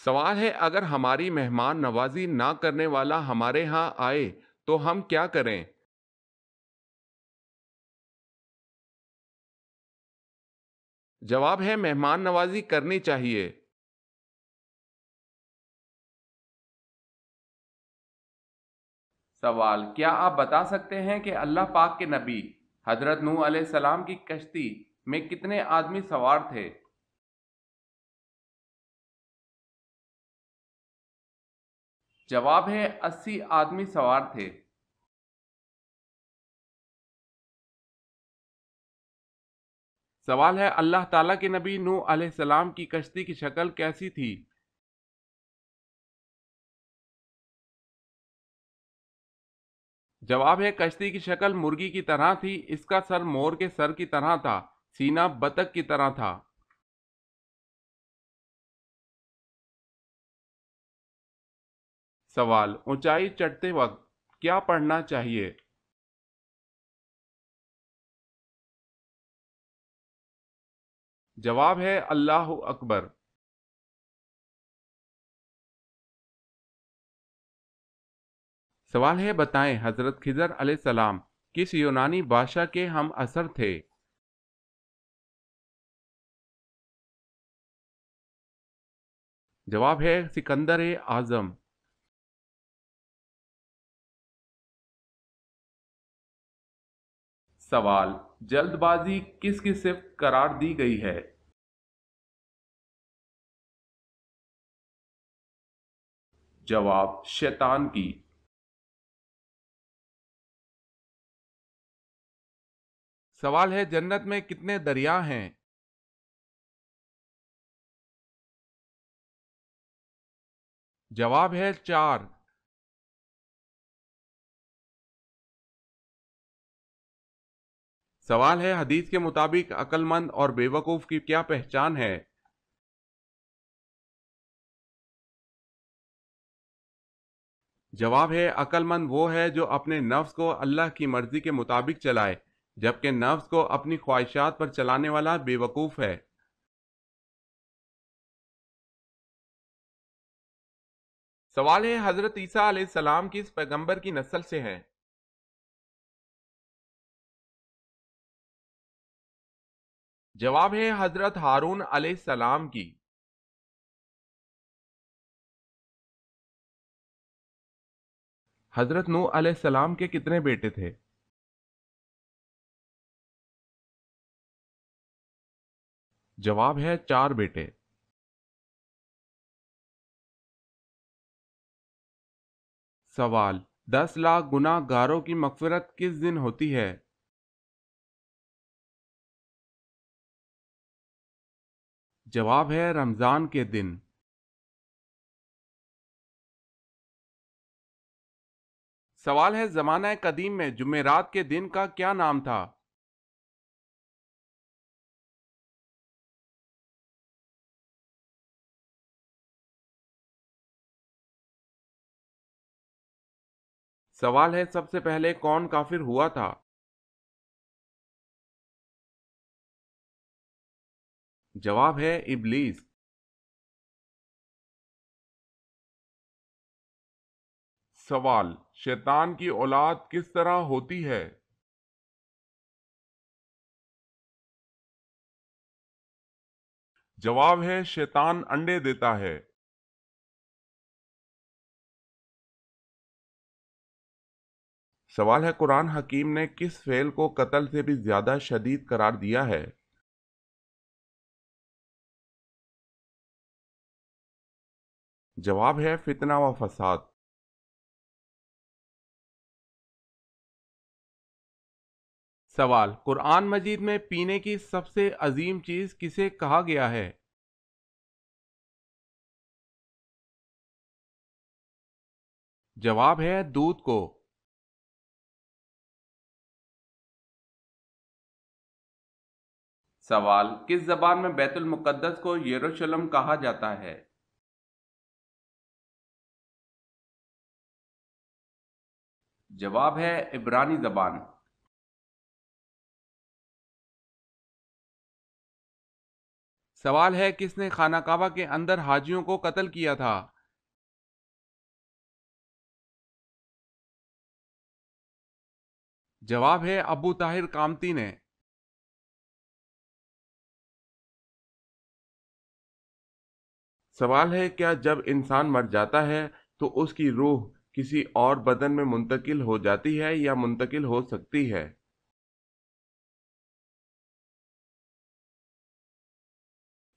سوال ہے اگر ہماری مہمان نوازی نہ کرنے والا ہمارے ہاں آئے تو ہم کیا کریں؟ جواب ہے مہمان نوازی کرنی چاہیے۔ سوال، کیا آپ بتا سکتے ہیں کہ اللہ پاک کے نبی حضرت نوح علیہ السلام کی کشتی میں کتنے آدمی سوار تھے؟ جواب ہے 80 آدمی سوار تھے۔ سوال ہے اللہ تعالیٰ کے نبی نوح علیہ السلام کی کشتی کی شکل کیسی تھی؟ جواب ہے کشتی کی شکل مرغی کی طرح تھی، اس کا سر مور کے سر کی طرح تھا، سینہ بطخ کی طرح تھا۔ سوال، اونچائی چڑھتے وقت کیا پڑھنا چاہیے؟ جواب ہے اللہ اکبر۔ سوال ہے بتائیں حضرت خضر علیہ السلام کس یونانی بادشاہ کے ہم عصر تھے؟ جواب ہے سکندر اعظم۔ سوال، جلد بازی کس کی صفت قرار دی گئی ہے؟ جواب شیطان کی۔ سوال ہے جنت میں کتنے دریا ہیں؟ جواب ہے 4۔ سوال ہے حدیث کے مطابق عقل مند اور بے وقوف کی کیا پہچان ہے؟ جواب ہے عقل مند وہ ہے جو اپنے نفس کو اللہ کی مرضی کے مطابق چلائے، جبکہ نفس کو اپنی خواہشات پر چلانے والا بے وقوف ہے۔ سوال ہے حضرت عیسیٰ علیہ السلام کس پیغمبر کی نسل سے ہیں؟ جواب ہے حضرت ہارون علیہ السلام کی۔ حضرت نوح علیہ السلام کے کتنے بیٹے تھے؟ جواب ہے 4 بیٹے۔ سوال، 10 لاکھ گناہ گاروں کی مغفرت کس دن ہوتی ہے؟ جواب ہے رمضان کے دن۔ سوال ہے زمانہ قدیم میں جمعرات کے دن کا کیا نام تھا؟ سوال ہے سب سے پہلے کون کافر ہوا تھا؟ جواب ہے ابلیس۔ سوال، شیطان کی اولاد کس طرح ہوتی ہے؟ جواب ہے شیطان انڈے دیتا ہے۔ سوال ہے قرآن حکیم نے کس فعل کو قتل سے بھی زیادہ شدید قرار دیا ہے؟ جواب ہے فتنہ و فساد۔ سوال، قرآن مجید میں پینے کی سب سے عظیم چیز کسے کہا گیا ہے؟ جواب ہے دودھ کو۔ سوال، کس زبان میں بیت المقدس کو یروشلم کہا جاتا ہے؟ جواب ہے عبرانی زبان۔ سوال ہے کس نے خانہ کعبہ کے اندر حاجیوں کو قتل کیا تھا؟ جواب ہے ابو طاہر قامتی نے۔ سوال ہے کیا جب انسان مر جاتا ہے تو اس کی روح کسی اور بدن میں منتقل ہو جاتی ہے یا منتقل ہو سکتی ہے؟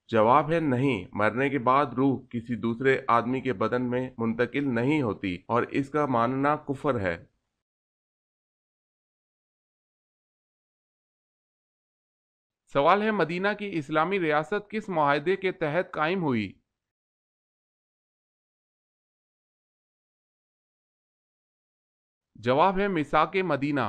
جواب ہے نہیں، مرنے کے بعد روح کسی دوسرے آدمی کے بدن میں منتقل نہیں ہوتی اور اس کا ماننا کفر ہے۔ سوال ہے مدینہ کی اسلامی ریاست کس معاہدے کے تحت قائم ہوئی؟ جواب ہے میثاق مدینہ۔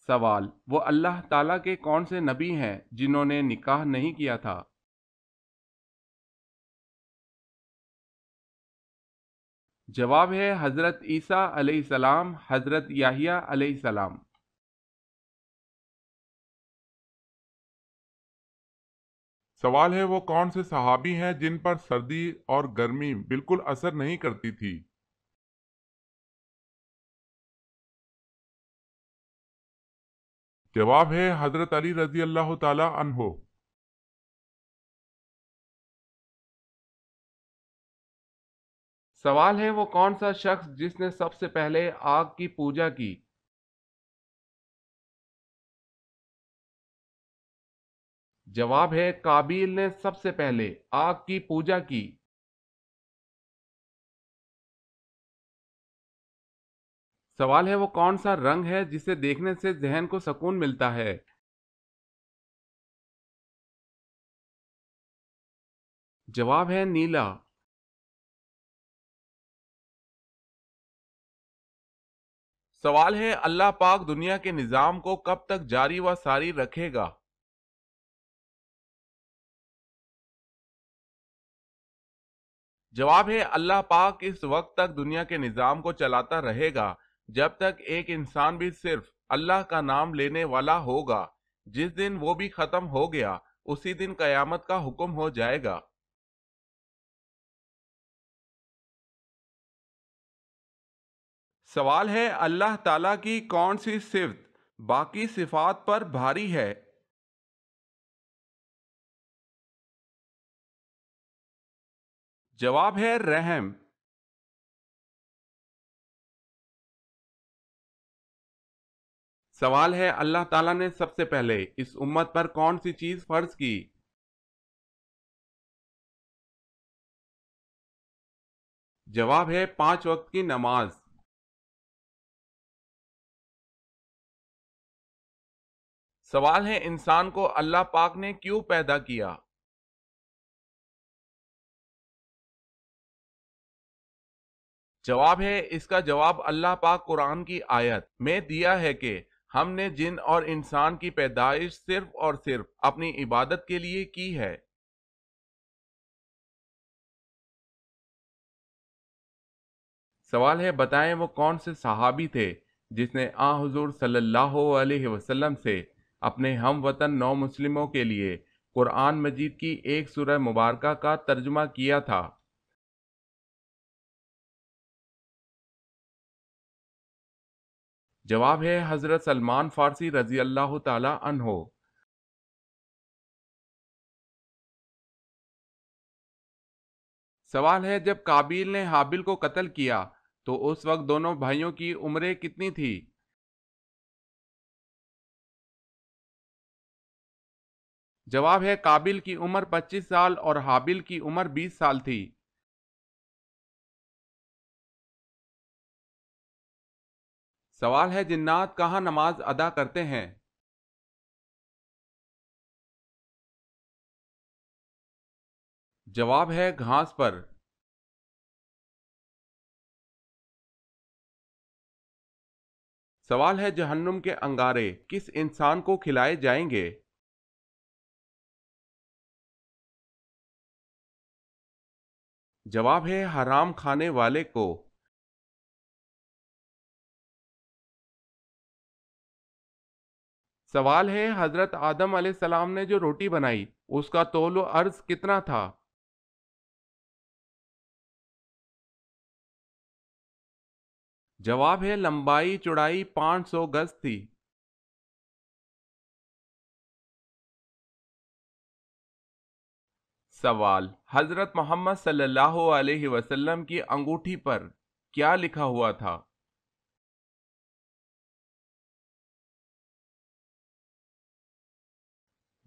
سوال، وہ اللہ تعالیٰ کے کون سے نبی ہیں جنہوں نے نکاح نہیں کیا تھا؟ جواب ہے حضرت عیسیٰ علیہ السلام، حضرت یحییٰ علیہ السلام۔ سوال ہے وہ کون سے صحابی ہیں جن پر سردی اور گرمی بالکل اثر نہیں کرتی تھی؟ جواب ہے حضرت علی رضی اللہ تعالی عنہ۔ سوال ہے وہ کون سا شخص جس نے سب سے پہلے آگ کی پوجا کی؟ جواب ہے قابیل نے سب سے پہلے آگ کی پوجا کی۔ سوال ہے وہ کون سا رنگ ہے جسے دیکھنے سے ذہن کو سکون ملتا ہے؟ جواب ہے نیلا۔ سوال ہے اللہ پاک دنیا کے نظام کو کب تک جاری و ساری رکھے گا؟ جواب ہے اللہ پاک اس وقت تک دنیا کے نظام کو چلاتا رہے گا جب تک ایک انسان بھی صرف اللہ کا نام لینے والا ہوگا۔ جس دن وہ بھی ختم ہو گیا اسی دن قیامت کا حکم ہو جائے گا۔ سوال ہے اللہ تعالیٰ کی کون سی صفت باقی صفات پر بھاری ہے؟ جواب ہے رحم۔ سوال ہے اللہ تعالیٰ نے سب سے پہلے اس امت پر کون سی چیز فرض کی؟ جواب ہے 5 وقت کی نماز۔ سوال ہے انسان کو اللہ پاک نے کیوں پیدا کیا؟ جواب ہے اس کا جواب اللہ پاک قرآن کی آیت میں دیا ہے کہ ہم نے جن اور انسان کی پیدائش صرف اور صرف اپنی عبادت کے لیے کی ہے۔ سوال ہے بتائیں وہ کون سے صحابی تھے جس نے حضور صلی اللہ علیہ وسلم سے اپنے ہم وطن نو مسلموں کے لیے قرآن مجید کی ایک سورہ مبارکہ کا ترجمہ کیا تھا؟ جواب ہے حضرت سلمان فارسی رضی اللہ تعالی عنہ۔ سوال ہے جب قابیل نے حابیل کو قتل کیا تو اس وقت دونوں بھائیوں کی عمریں کتنی تھی؟ جواب ہے قابیل کی عمر 25 سال اور حابیل کی عمر 20 سال تھی۔ سوال ہے جنات کہاں نماز ادا کرتے ہیں؟ جواب ہے گھاس پر۔ سوال ہے جہنم کے انگارے کس انسان کو کھلائے جائیں گے؟ جواب ہے حرام کھانے والے کو۔ سوال ہے حضرت آدم علیہ السلام نے جو روٹی بنائی اس کا طول و عرض کتنا تھا؟ جواب ہے لمبائی چوڑائی 500 گز تھی۔ سوال، حضرت محمد صلی اللہ علیہ وسلم کی انگوٹھی پر کیا لکھا ہوا تھا؟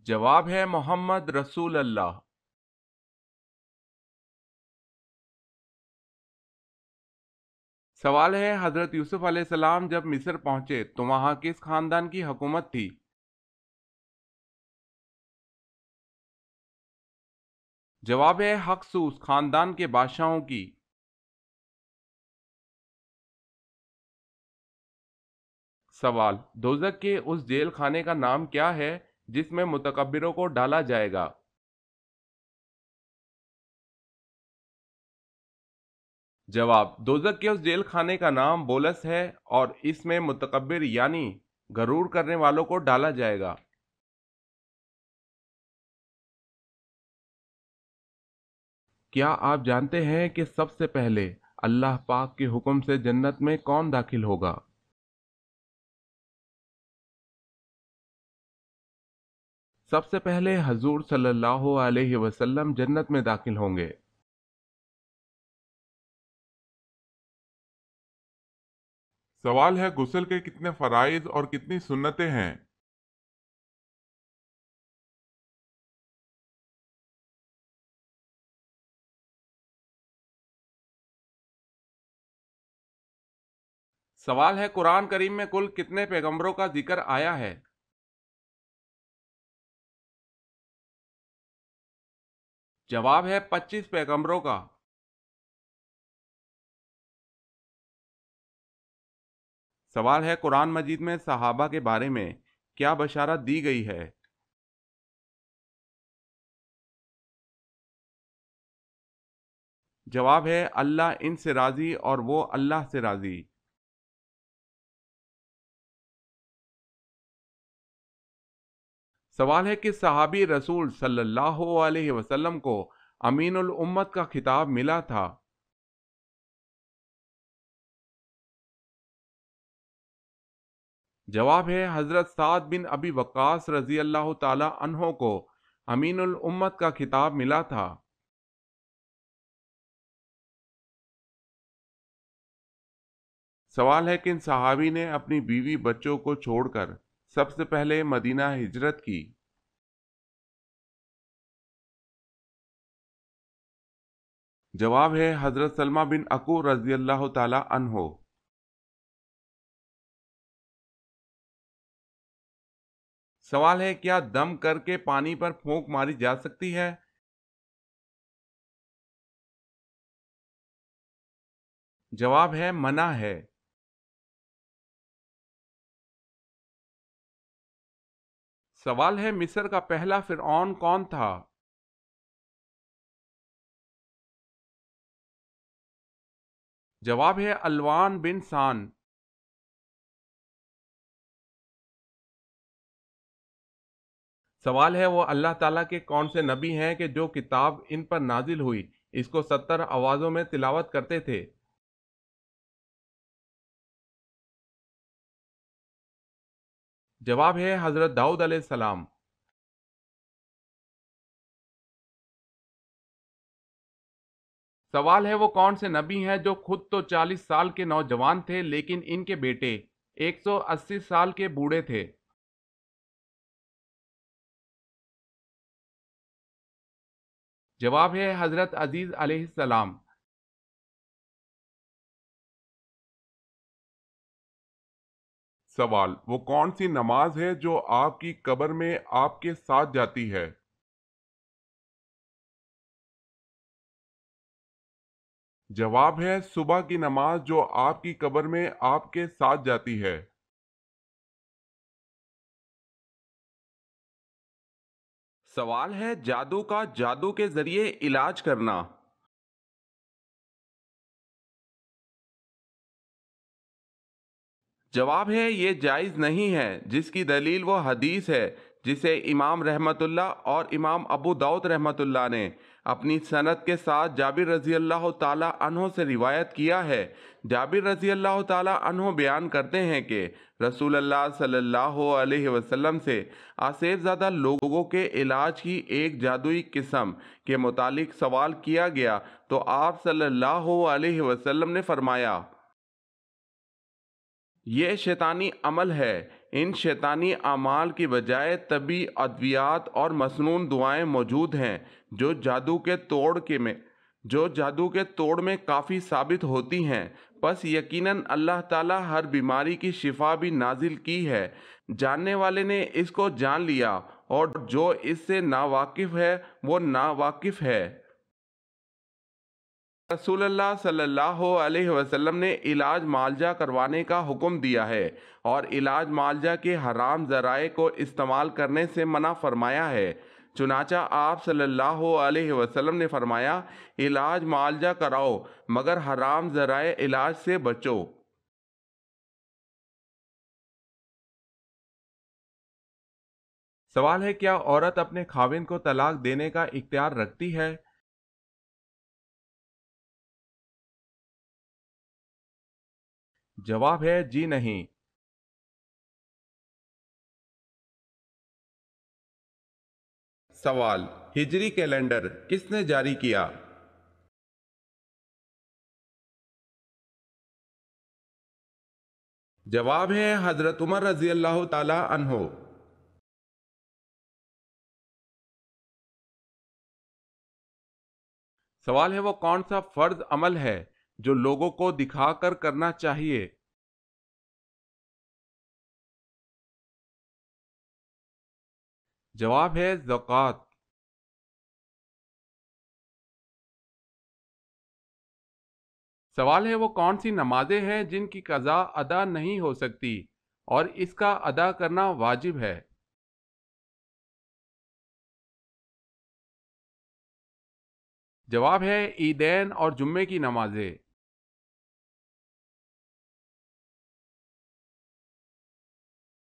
جواب ہے محمد رسول اللہ۔ سوال ہے حضرت یوسف علیہ السلام جب مصر پہنچے تو وہاں کس خاندان کی حکومت تھی؟ جواب ہے ہکسوس خاندان کے بادشاہوں کی۔ سوال، دوزخ کے اس جیل خانے کا نام کیا ہے جس میں متکبروں کو ڈالا جائے گا؟ جواب، دوزخ کے اس جیل خانے کا نام بولس ہے اور اس میں متکبر یعنی غرور کرنے والوں کو ڈالا جائے گا۔ کیا آپ جانتے ہیں کہ سب سے پہلے اللہ پاک کے حکم سے جنت میں کون داخل ہوگا؟ سب سے پہلے حضور صلی اللہ علیہ وسلم جنت میں داخل ہوں گے۔ سوال ہے غسل کے کتنے فرائض اور کتنی سنتیں ہیں؟ سوال ہے قرآن کریم میں کل کتنے پیغمبروں کا ذکر آیا ہے؟ جواب ہے 25 پیغمبروں کا۔ سوال ہے قرآن مجید میں صحابہ کے بارے میں کیا بشارت دی گئی ہے؟ جواب ہے اللہ ان سے راضی اور وہ اللہ سے راضی۔ سوال ہے کہ صحابی رسول صلی اللہ علیہ وسلم کو امین الامت کا خطاب ملا تھا؟ جواب ہے حضرت سعد بن ابی وقاص رضی اللہ تعالی عنہ کو امین الامت کا خطاب ملا تھا۔ سوال ہے کن صحابی نے اپنی بیوی بچوں کو چھوڑ کر سب سے پہلے مدینہ ہجرت کی؟ جواب ہے حضرت سلمہ بن اکو رضی اللہ تعالی عنہ۔ سوال ہے کیا دم کر کے پانی پر پھونک ماری جا سکتی ہے؟ جواب ہے منع ہے۔ سوال ہے مصر کا پہلا فرعون کون تھا؟ جواب ہے الوان بن سان۔ سوال ہے وہ اللہ تعالیٰ کے کون سے نبی ہیں کہ جو کتاب ان پر نازل ہوئی اس کو 70 آوازوں میں تلاوت کرتے تھے؟ جواب ہے حضرت داؤد علیہ السلام۔ سوال ہے وہ کون سے نبی ہیں جو خود تو 40 سال کے نوجوان تھے لیکن ان کے بیٹے 180 سال کے بوڑھے تھے؟ جواب ہے حضرت عزیز علیہ السلام۔ سوال، وہ کون سی نماز ہے جو آپ کی قبر میں آپ کے ساتھ جاتی ہے؟ جواب ہے صبح کی نماز جو آپ کی قبر میں آپ کے ساتھ جاتی ہے۔ سوال ہے جادو کا جادو کے ذریعے علاج کرنا۔ جواب ہے یہ جائز نہیں ہے، جس کی دلیل وہ حدیث ہے جسے امام رحمت اللہ اور امام ابو داؤد رحمت اللہ نے اپنی سند کے ساتھ جابر رضی اللہ تعالی عنہ سے روایت کیا ہے۔ جابر رضی اللہ تعالی عنہ بیان کرتے ہیں کہ رسول اللہ صلی اللہ علیہ وسلم سے آسیب زدہ لوگوں کے علاج کی ایک جادوئی قسم کے متعلق سوال کیا گیا تو آپ صلی اللہ علیہ وسلم نے فرمایا، یہ شیطانی عمل ہے۔ ان شیطانی اعمال کی بجائے طبی ادویات اور مسنون دعائیں موجود ہیں جو جادو کے توڑ میں کافی ثابت ہوتی ہیں۔ پس یقیناً اللہ تعالیٰ ہر بیماری کی شفا بھی نازل کی ہے۔ جاننے والے نے اس کو جان لیا اور جو اس سے ناواقف ہے وہ ناواقف ہے۔ رسول اللہ صلی اللہ علیہ وسلم نے علاج معالجہ کروانے کا حکم دیا ہے اور علاج معالجہ کے حرام ذرائع کو استعمال کرنے سے منع فرمایا ہے۔ چنانچہ آپ صلی اللہ علیہ وسلم نے فرمایا، علاج معالجہ کراؤ مگر حرام ذرائع علاج سے بچو۔ سوال ہے، کیا عورت اپنے خاوند کو طلاق دینے کا اختیار رکھتی ہے؟ جواب ہے جی نہیں۔ سوال، ہجری کیلنڈر کس نے جاری کیا؟ جواب ہے حضرت عمر رضی اللہ تعالی عنہ۔ سوال ہے، وہ کون سا فرض عمل ہے جو لوگوں کو دکھا کر کرنا چاہیے؟ جواب ہے زکوٰۃ۔ سوال ہے، وہ کون سی نمازیں ہیں جن کی قضا ادا نہیں ہو سکتی اور اس کا ادا کرنا واجب ہے؟ جواب ہے عیدین اور جمعے کی نمازیں۔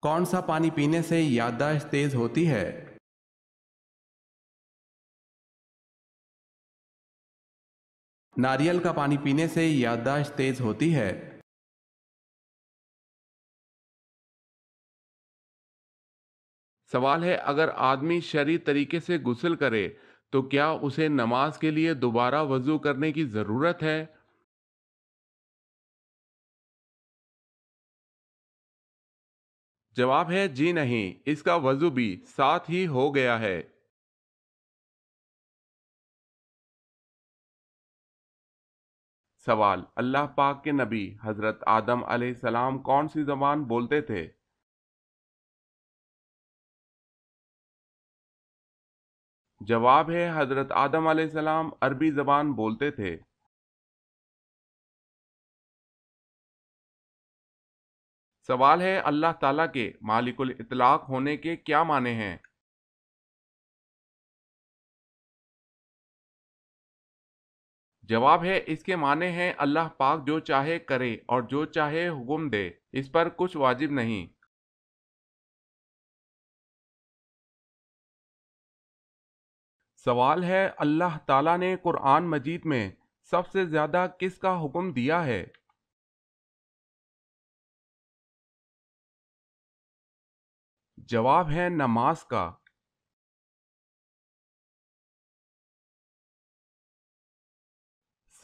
کون سا پانی پینے سے یادداشت تیز ہوتی ہے؟ ناریل کا پانی پینے سے یادداشت تیز ہوتی ہے۔ سوال ہے، اگر آدمی شرعی طریقے سے غسل کرے تو کیا اسے نماز کے لیے دوبارہ وضو کرنے کی ضرورت ہے؟ جواب ہے جی نہیں، اس کا وضو بھی ساتھ ہی ہو گیا ہے۔ سوال، اللہ پاک کے نبی حضرت آدم علیہ السلام کون سی زبان بولتے تھے؟ جواب ہے حضرت آدم علیہ السلام عربی زبان بولتے تھے۔ سوال ہے، اللہ تعالیٰ کے مالک الاطلاق ہونے کے کیا معنی ہیں؟ جواب ہے اس کے معنی ہیں اللہ پاک جو چاہے کرے اور جو چاہے حکم دے، اس پر کچھ واجب نہیں۔ سوال ہے، اللہ تعالیٰ نے قرآن مجید میں سب سے زیادہ کس کا حکم دیا ہے؟ جواب ہے نماز کا۔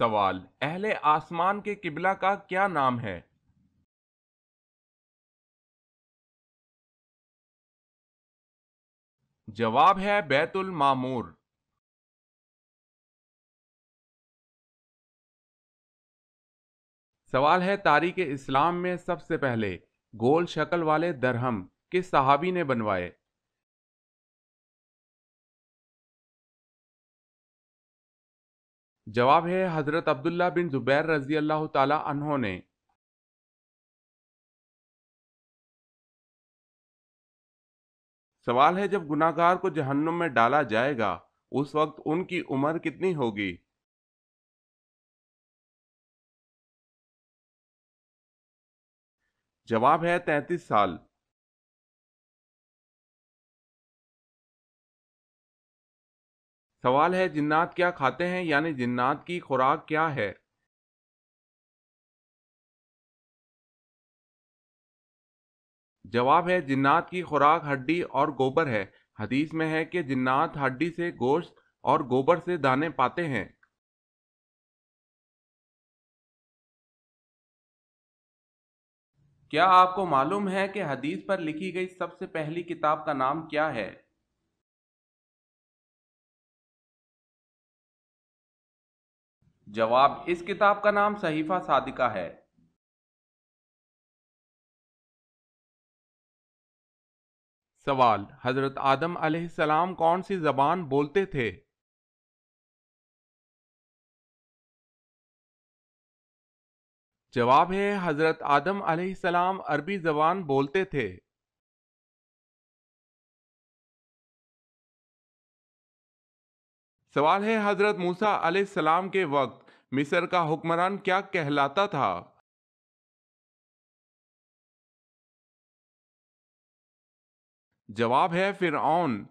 سوال، اہل آسمان کے قبلہ کا کیا نام ہے؟ جواب ہے بیت المعمور۔ سوال ہے، تاریخ اسلام میں سب سے پہلے گول شکل والے درہم کس صحابی نے بنوائے؟ جواب ہے حضرت عبداللہ بن زبیر رضی اللہ تعالی عنہ نے۔ سوال ہے، جب گناہ گار کو جہنم میں ڈالا جائے گا اس وقت ان کی عمر کتنی ہوگی؟ جواب ہے 33 سال۔ سوال ہے جنات کیا کھاتے ہیں، یعنی جنات کی خوراک کیا ہے؟ جواب ہے جنات کی خوراک ہڈی اور گوبر ہے۔ حدیث میں ہے کہ جنات ہڈی سے گوشت اور گوبر سے دانے پاتے ہیں۔ کیا آپ کو معلوم ہے کہ حدیث پر لکھی گئی سب سے پہلی کتاب کا نام کیا ہے؟ جواب اس کتاب کا نام صحیفہ صادقہ ہے۔ سوال، حضرت آدم علیہ السلام کون سی زبان بولتے تھے؟ جواب ہے حضرت آدم علیہ السلام عربی زبان بولتے تھے۔ سوال ہے حضرت موسیٰ علیہ السلام کے وقت مصر کا حکمران کیا کہلاتا تھا؟ جواب ہے فرعون۔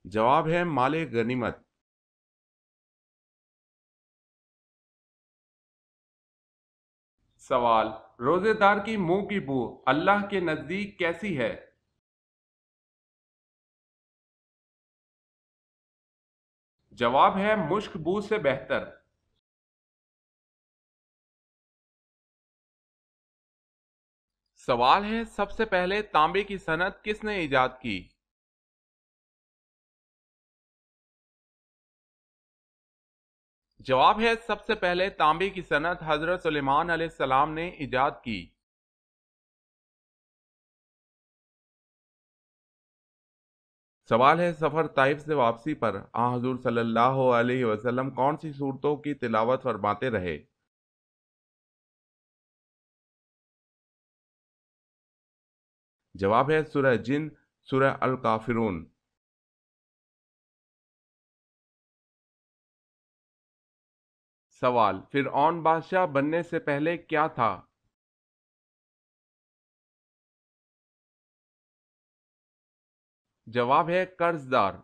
جواب ہے مال غنیمت۔ سوال، روزے دار کی منہ کی بو اللہ کے نزدیک کیسی ہے؟ جواب ہے مشک بو سے بہتر۔ سوال ہے سب سے پہلے تانبے کی صنعت کس نے ایجاد کی؟ جواب ہے سب سے پہلے تانبے کی صنعت حضرت سلیمان علیہ السلام نے ایجاد کی۔ سوال ہے سفر طائف سے واپسی پر حضور صلی اللہ علیہ وسلم کون سی صورتوں کی تلاوت فرماتے رہے؟ جواب ہے سورہ جن، سورہ الکافرون۔ سوال، فرعون بادشاہ بننے سے پہلے کیا تھا؟ جواب ہے قرض دار۔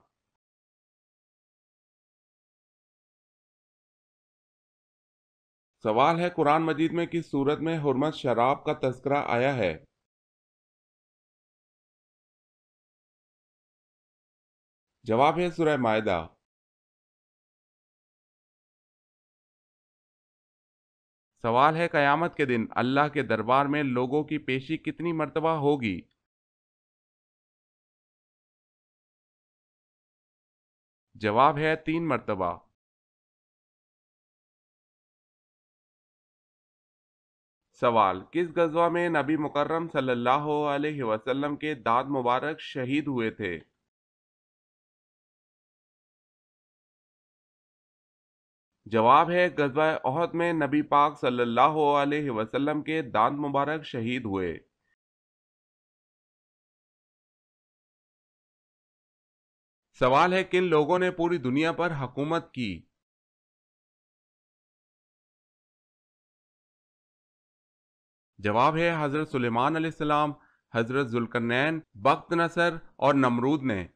سوال ہے قرآن مجید میں کس صورت میں حرمت شراب کا تذکرہ آیا ہے؟ جواب ہے سورہ مائدہ۔ سوال ہے قیامت کے دن اللہ کے دربار میں لوگوں کی پیشی کتنی مرتبہ ہوگی؟ جواب ہے 3 مرتبہ۔ سوال، کس غزوہ میں نبی مکرم صلی اللہ علیہ وسلم کے دانت مبارک شہید ہوئے تھے؟ جواب ہے غزوہ احد میں نبی پاک صلی اللہ علیہ وسلم کے دانت مبارک شہید ہوئے۔ سوال ہے کن لوگوں نے پوری دنیا پر حکومت کی؟ جواب ہے حضرت سلیمان علیہ السلام، حضرت ذوالقرنین، بخت نصر اور نمرود نے۔